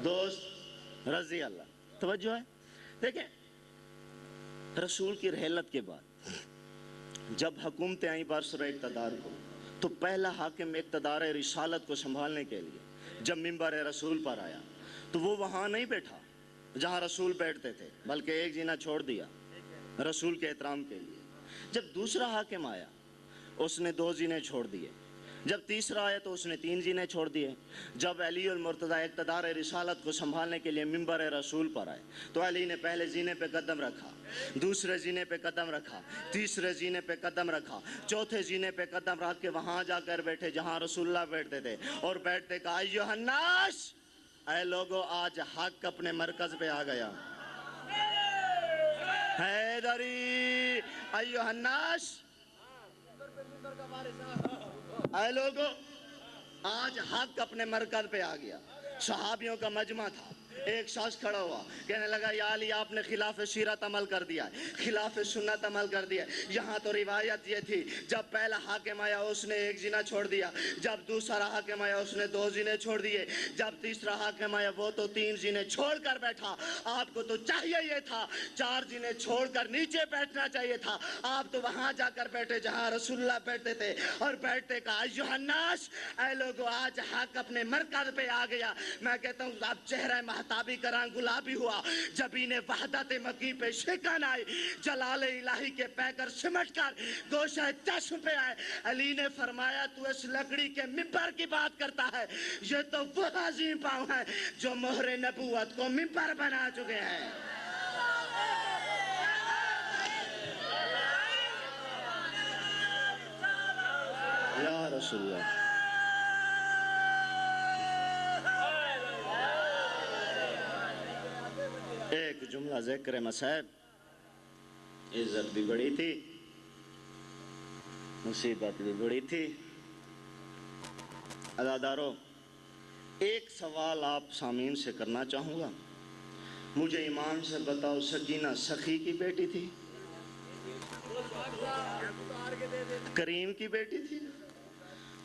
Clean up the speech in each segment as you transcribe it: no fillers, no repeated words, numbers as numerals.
دوست رضی اللہ. توجہ ہے. دیکھیں رسول کی رحلت کے بعد جب حکومتیں آئیں برسر اقتدار کو، تو پہلا حاکم اقتدار رسالت کو سنبھالنے کے لیے جب منبر رسول پر آیا تو وہ وہاں نہیں بیٹھا جہاں رسول بیٹھتے تھے، بلکہ ایک جینا چھوڑ دیا رسول کے احترام کے لیے. جب دوسرا حاکم آیا اس نے 2 جینے چھوڑ دیے. جب تیسرا آیا تو اس نے 3 جینے چھوڑ دیے. جب علی المرتضی اقتدار رسالت کو سنبھالنے کے لیے منبر رسول پر آئے تو علی نے پہلے زینے پہ قدم رکھا، دوسرے زینے پہ قدم رکھا، تیسرے زینے پہ قدم رکھا، چوتھے زینے پہ قدم رکھ کے وہاں جا کر بیٹھے جہاں رسول اللہ بیٹھتے تھے، اور بیٹھتے کہا ایھا الناس، اے لوگو آج حق اپنے مرکز پہ آ گیا. حیدری ایھا الناس، اے لوگو آج حق اپنے مرکز پہ آ گیا. صحابیوں کا مجمع تھا. ایک شخص کھڑا ہوا کہنے لگا یا علی آپ نے خلاف سیرت عمل کر دیا ہے، خلاف سنت عمل کر دیا ہے. یہاں تو روایت یہ تھی جب پہلا حاکم آیا اس نے 1 زنا چھوڑ دیا، جب دوسرا حاکم آیا اس نے 2 زنے چھوڑ دیے، جب تیسرا حاکم آیا وہ تو 3 زنے چھوڑ کر بیٹھا. آپ کو تو چاہیے یہ تھا 4 زنے چھوڑ کر نیچے بیٹھنا چاہیے تھا. آپ تو وہاں جا کر بیٹھے جہاں رسول اللہ بیٹھتے تھے، اور بیٹھتے کہا ایھا الناس، اے لوگو آج حق اپنے مرکز پہ آ گیا. میں کہتا ہوں اب چہرہ مہتابی کران گلابی ہوا، جبین وحدت مکی پہ شکن آئی، جلال الہی کے پیکر سمٹ کر گوشہ چشم پہ آئے. علی نے فرمایا تو اس لکڑی کے منبر کی بات کرتا ہے، یہ تو وہ عظیم پاؤں ہیں جو مہر نبوت کو منبر بنا چکے ہیں. یا رسول اللہ. ایک جملہ ذکر مسائب، عزت بھی بڑی تھی، مصیبت بھی بڑی تھی. عزادارو ایک سوال آپ سامعین سے کرنا چاہوں گا. مجھے ایمان سے بتاؤ سکینہ سخی کی بیٹی تھی؟ کریم کی بیٹی تھی؟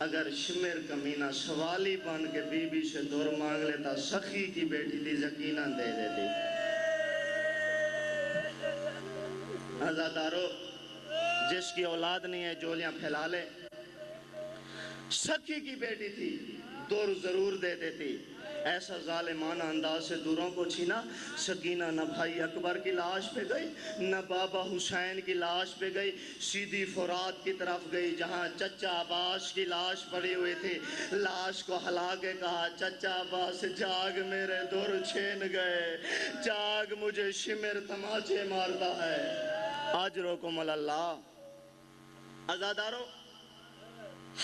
اگر شمر کمینہ سوالی بن کے بی بی سے دور مانگ لیتا سخی کی بیٹی تھی سکینہ دے دیتی. عزادارو جس کی اولاد نہیں ہے جولیاں پھیلا لے. سخی کی بیٹی تھی، دور ضرور دے دیتی. ایسا ظالمانہ انداز سے دوروں کو چھینا. سکینہ نہ بھائی اکبر کی لاش پہ گئی، نہ بابا حسین کی لاش پہ گئی، سیدھی فرات کی طرف گئی جہاں چچا عباس کی لاش پڑی ہوئی تھی. لاش کو ہلا کے کہا چچا عباس جاگ میرے دور چھین گئے، جاگ مجھے شمر تماچے مارتا ہے. اجرکم اللہ. عزادارو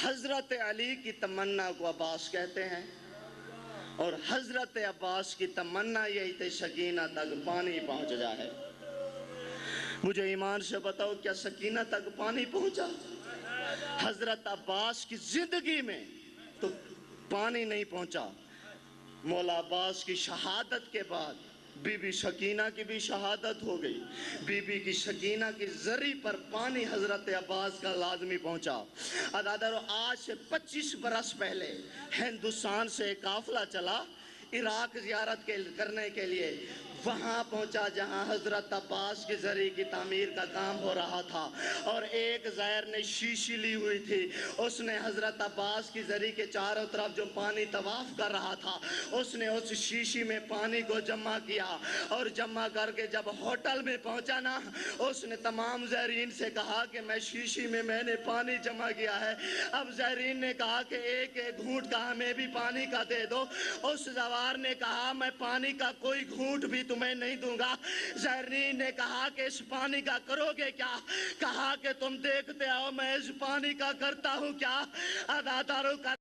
حضرت علی کی تمنا کو عباس کہتے ہیں، اور حضرت عباس کی تمنا یہی تھی سکینہ تک پانی پہنچ جائے. مجھے ایمان سے بتاؤ کیا سکینہ تک پانی پہنچا؟ حضرت عباس کی زندگی میں تو پانی نہیں پہنچا. مولا عباس کی شہادت کے بعد بی بی سکینہ کی بھی شہادت ہو گئی. بی بی کی سکینہ کی زری پر پانی حضرت عباس کا لازمی پہنچا. عزادارو آج سے 25 برس پہلے ہندوستان سے ایک قافلہ چلا عراق زیارت کرنے کے لیے. وہاں پہنچا جہاں حضرت عباس کی زری کی تعمیر کا کام ہو رہا تھا، اور ایک زائر نے شیشی لی ہوئی تھی. اس نے حضرت عباس کی زری کے چاروں طرف جو پانی طواف کر رہا تھا اس نے اس شیشی میں پانی کو جمع کیا، اور جمع کر کے جب ہوٹل میں پہنچا نا اس نے تمام زائرین سے کہا کہ شیشی میں نے پانی جمع کیا ہے. اب زائرین نے کہا کہ ایک ایک گھونٹ کا ہمیں بھی پانی کا دے دو. اس زوار نے کہا میں پانی کا کوئی گھونٹ بھی تمہیں نہیں دوں گا. زائرین نے کہا کہ اس پانی کا کرو گے کیا؟ کہا کہ تم دیکھتے آؤ میں اس پانی کا کرتا ہوں کیا. عزادارو